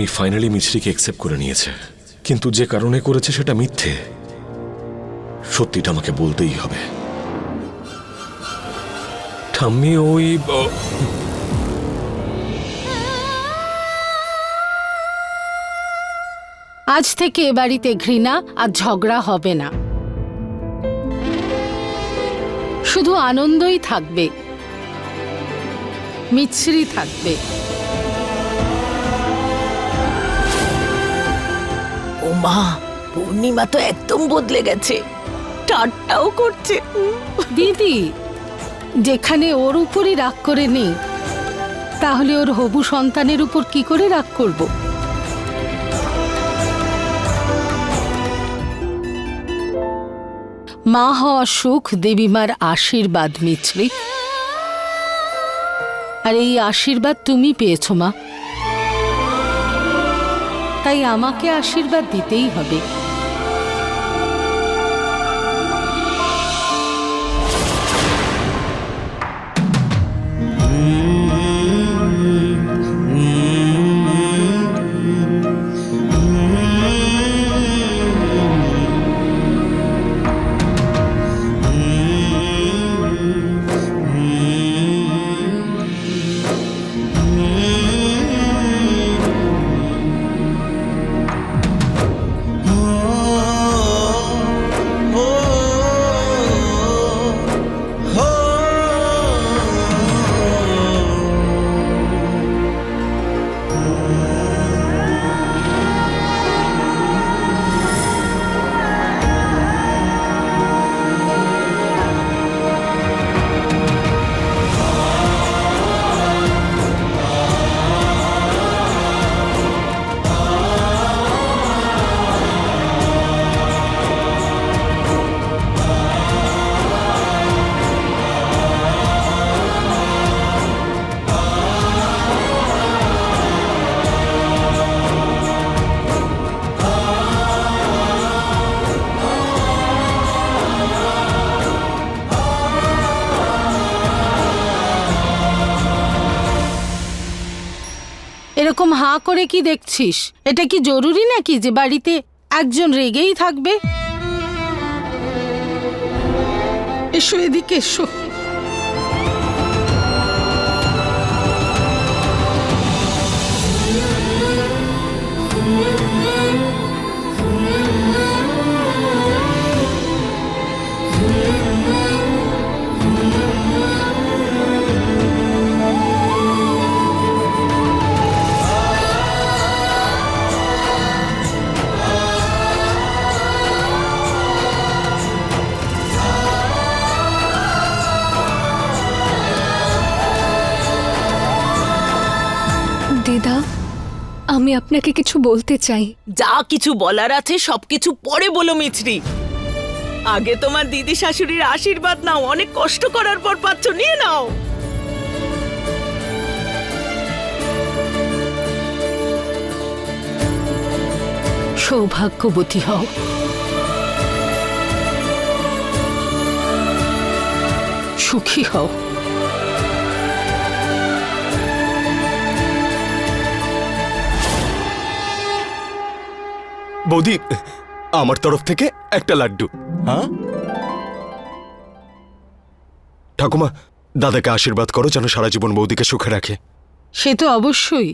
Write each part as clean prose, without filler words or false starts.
ঠাম্মি finally মিছরিকে accept করে নিয়েছে, কিন্তু যে কারণে করেছে সেটা মিথ্যে। সত্যিটা আমাকে বলতেই হবে। ঠাম্মি ওই আজ থেকে এ বাড়িতে ঘৃণা আর ঝগড়া হবে না, শুধু আনন্দই থাকবে, মিছরি থাকবে। ও মা, পূর্ণিমা তো একদম বদলে গেছে, ঠাট্টাও করছে। দিদি, যেখানে ওর উপরই রাগ করে নেই, তাহলে ওর হবু সন্তানের উপর কি করে রাগ করব? মা হওয়া সুখ দেবীমার আশীর্বাদ মিছরি, আর এই আশীর্বাদ তুমি পেয়েছো মা, তাই আমাকে আশীর্বাদ দিতেই হবে। এরকম হাঁ করে কি দেখছিস? এটা কি জরুরি নাকি যে বাড়িতে একজন রেগেই থাকবে? এসো এদিকে এসো। দিদা, আমি আপনাকে কিছু বলতে চাই। যা কিছু বলার আছে সবকিছু পরে বলো মিছরি। আগে তোমার দিদি শাশুড়ির আশীর্বাদ নাও, অনেক কষ্ট করার পর পাচ্ছ, নিয়ে নাও। সৌভাগ্যবতী হও। সুখী হও। বৌদি, আমার তরফ থেকে একটা লাড্ডু। হ্যাঁ ঠাকুমা, দাদাকে আশীর্বাদ করো যেন সারা জীবন বৌদিকে সুখে রাখে। সে তো অবশ্যই।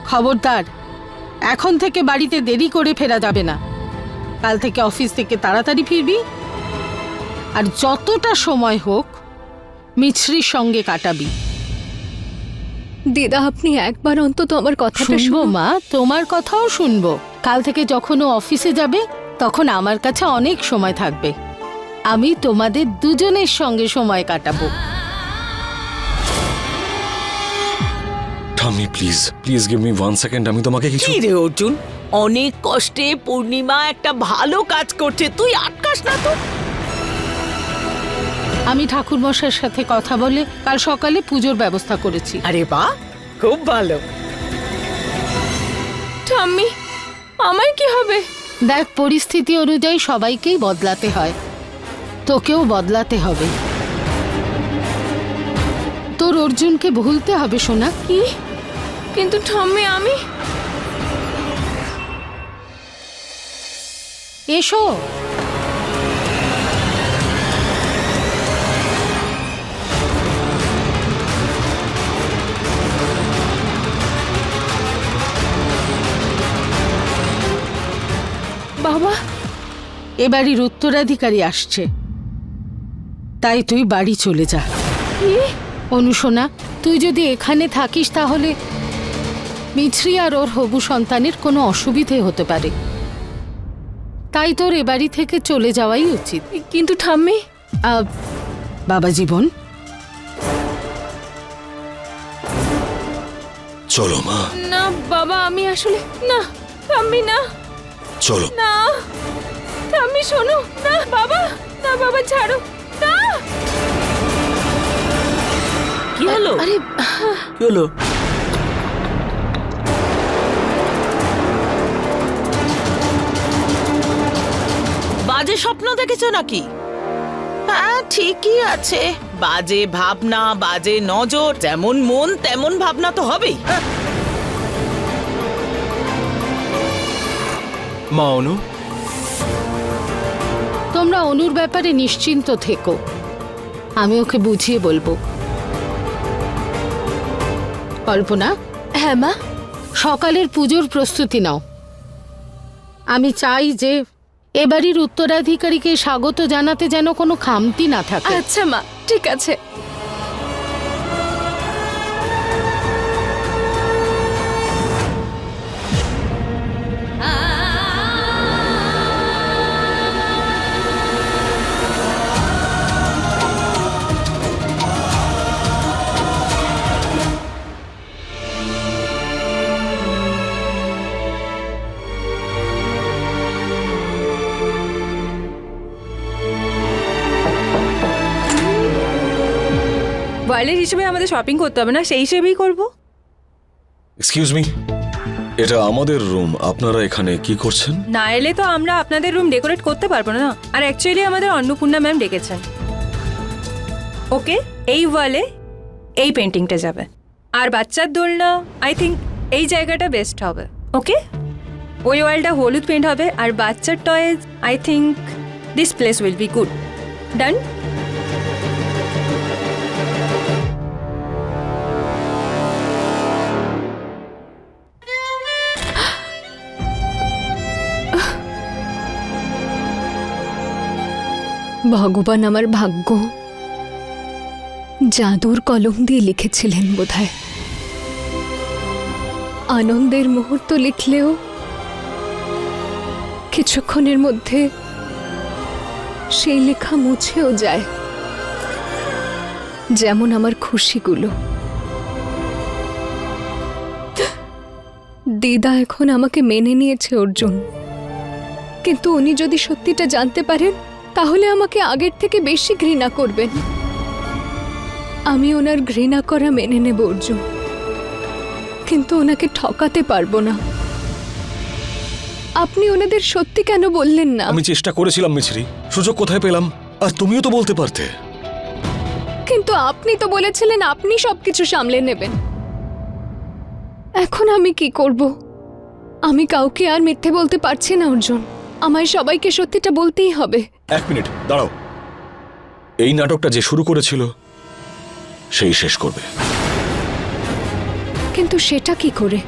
খবরদার, এখন থেকে বাড়িতে দেরি করে ফেরা যাবে না। কাল থেকে অফিস থেকে তাড়াতাড়ি ফিরবি, আর যতটা সময় হোক মিছরির সঙ্গে কাটাবি। দিদা, আপনি একবার অন্তত আমার কথাটা শুনবো শুনুন। মা, তোমার কথাও শুনবো। কাল থেকে যখন ও অফিসে যাবে তখন আমার কাছে অনেক সময় থাকবে। আমি তোমাদের দুজনের সঙ্গে সময় কাটাবো। ঠাম্মি please please give me 1 second, আমি তোমাকে কিছু। কি রে অর্জুন, অনেক কষ্টে পূর্ণিমা একটা ভালো কাজ করছে, তুই আটকাস না তো। আমি ঠাকুরমশাইয়ের সাথে কথা বলে কাল সকালে পুজোর ব্যবস্থা করেছি। আরে বাহ, খুব ভালো। ঠাম্মি, আমার কি হবে? দেখ, পরিস্থিতি অনুযায়ী সবাইকেই বদলাতে হয়, তোকেও বদলাতে হবে। তোর অর্জুনকে ভুলতে হবে সোনা। কি? কিন্তু ঠাম্মি আমি এসো। বাবা এ বাড়ির উত্তরাধিকারী আসছে, তাই তুই বাড়ি চলে যা। অনুশোনা, তুই যদি এখানে থাকিস তাহলে মিছরি আর ওর হবু সন্তানের কোনো অসুবিধে হতে পারে, তাই তোর এ বাড়ি থেকে চলে যাওয়াই উচিত। কিন্তু ঠাম্মি বাবা জীবন, চলো মা, না বাবা আমি আসলে না ঠাম্মি না চলো। না ঠাম্মি শোনো না বাবা, না বাবা ছাড়ো না। কি হলো? আরে কি হলো? বাজে স্বপ্ন দেখেছো নাকি? হ্যাঁ ঠিকই আছে, বাজে ভাবনা, বাজে নজর, যেমন মন তেমন ভাবনা তো হবেই। মা অনু, তোমরা অনুর ব্যাপারে নিশ্চিন্ত থেকো, আমি ওকে বুঝিয়ে বলবো। কল্পনা, হ্যাঁ মা, সকালের পুজোর প্রস্তুতি নাও। আমি চাই যে এ বাড়ির উত্তরাধিকারীকে স্বাগত জানাতে যেন কোনো খামতি না থাকে। আচ্ছা মা ঠিক আছে। ওয়ার্ল্ডের হিসেবে আমাদের শপিং করতে হবে না, সেই হিসেবেই করব। এক্সকিউজ মি, এটা আমাদের রুম, আপনারা এখানে কি করছেন? না এলে তো আমরা আপনাদের রুম ডেকোরেট করতে পারবো না। আর অ্যাকচুয়ালি আমাদের অন্নপূর্ণা ম্যাম ডেকেছেন। ওকে, এই ওয়ালে এই পেন্টিংটা যাবে, আর বাচ্চার দোলনা আই থিঙ্ক এই জায়গাটা বেস্ট হবে। ওকে, ওই ওয়ালটা হলুদ পেন্ট হবে, আর বাচ্চার toys I think this place will be good. Done. ভগবান আমার ভাগ্য জাদুর কলম দিয়ে লিখেছিলেন বোধহয়। আনন্দের মুহূর্ত লিখলেও কিছুক্ষণের মধ্যে সেই লেখা মুছেও যায়, যেমন আমার খুশিগুলো। দিদা এখন আমাকে মেনে নিয়েছে অর্জুন, কিন্তু উনি যদি সত্যিটা জানতে পারেন তাহলে আমাকে আগের থেকে বেশি ঘৃণা করবেন। আমি ওনার ঘৃণা করা মেনে নেব অর্জুন, কিন্তু ওনাকে ঠকাতে পারবো না। আপনি ওনাদের সত্যি কেন বললেন না? আমি চেষ্টা করেছিলাম মিছরি, সুযোগ কোথায় পেলাম? আর তুমিও তো বলতে পারতে। কিন্তু আপনি তো বলেছিলেন আপনি সবকিছু সামলে নেবেন। এখন আমি কি করব? আমি কাউকে আর মিথ্যে বলতে পারছি না অর্জুন, আমায় সবাইকে সত্যিটা বলতেই হবে। এক মিনিট দাঁড়াও, এই নাটকটা যে শুরু করেছিল সেই শেষ করবে। কিন্তু সেটা কি করে?